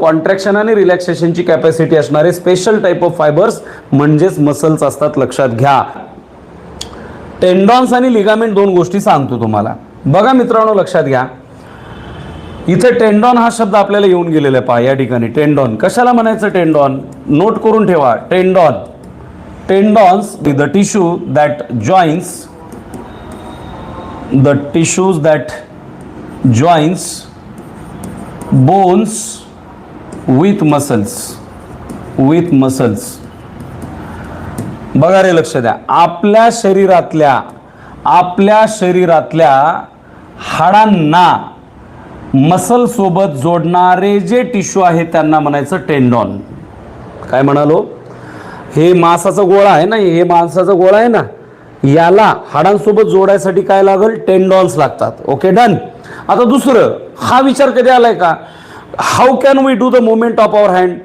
Contraction आणि रिलॅक्सेशनची capacity असणारे special type of fibres म्हणजेच मसल्स असतात, लक्षात घ्या. टेंडॉन्स आणि लिगामेंट दोन गोष्टी सांगतो तुम्हाला. बघा मित्रांनो, लक्षात घ्या, इथे टेंडॉन हा शब्द आपल्याला येऊन गेलेला आहे. पहा या ठिकाणी टेंडॉन कशाला म्हणायचं, टेंडॉन नोट करून ठेवा. Tendon, tendons the tissue that joins, the tissues that joins bones with muscles, with muscles. बघा रे, लक्ष द्या, आपल्या शरीरातल्या हाडांना मसल सोबत जोडणारे जे टिश्यू आहेत त्यांना म्हणायचं टेंडॉन. काय म्हणालो, हे मांसाचा गोळा आहे ना, हे मांसाचा गोळा आहे ना, याला हाडांसोबत जोडायसाठी काय लागेल, टेंडॉन्स लागतात. Okay, done. आता दुसरं, हा विचार कधी आलाय का, how can we do the movement of our hand.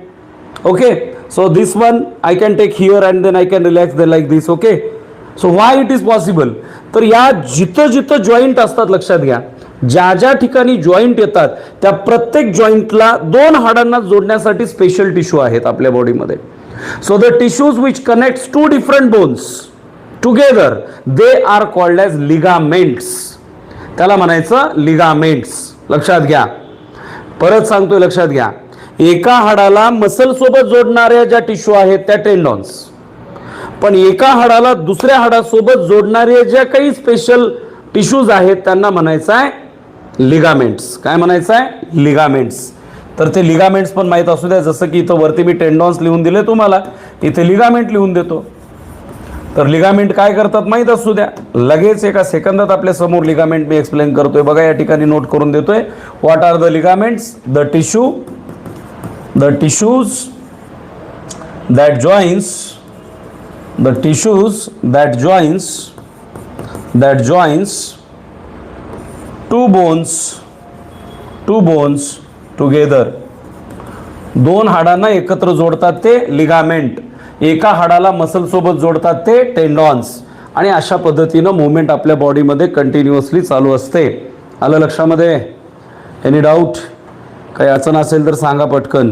Okay, so this one I can take here and then I can relax them like this. Okay, so why it is possible? तर या जिथं joint असतात, लक्षात घ्या, ज्या ठिकाणी joint येतात त्या प्रत्येक जॉईंटला दोन हाडांना जोडण्यासाठी स्पेशल टिश्यू आहेत आपल्या बॉडीमध्ये. So the tissues which connects to different bones together they are called as ligaments. त्याला म्हणायचं लिगामेंट्स. लक्षात घ्या, परत सांगतोय, लक्षात घ्या, एका हाडाला मसल सोबत जोडणाऱ्या ज्या टिश्यू आहेत त्या टेंडॉन्स, पण एका हाडाला दुसऱ्या हाडासोबत जोडणारे ज्या काही स्पेशल टिश्यूज आहेत त्यांना म्हणायचं आहे लिगामेंट्स. काय म्हणायचं आहे, लिगामेंट्स. तर ते लिगामेंट्स पण माहीत असू द्या, जसं की इथं वरती मी टेंडॉन्स लिहून दिले तुम्हाला, इथे लिगामेंट लिहून देतो. तर लिगामेंट काय करतात माहीत असू द्या, लगेच एका सेकंदात आपल्या समोर लिगामेंट मी एक्सप्लेन करतोय. बघा या ठिकाणी नोट करून देतोय. What are the ligaments, the tissues that joins two bones together. दोन हाडांना एकत्र जोडतात ते लिगामेंट, एका हाडाला मसल सोबत जोडतात ते टेंडॉन्स, आणि अशा पद्धतीनं मुवमेंट आपल्या बॉडीमध्ये कंटिन्युअसली चालू असते. आलं लक्षामध्ये? Any doubt? काही अडचण असेल तर सांगा पटकन.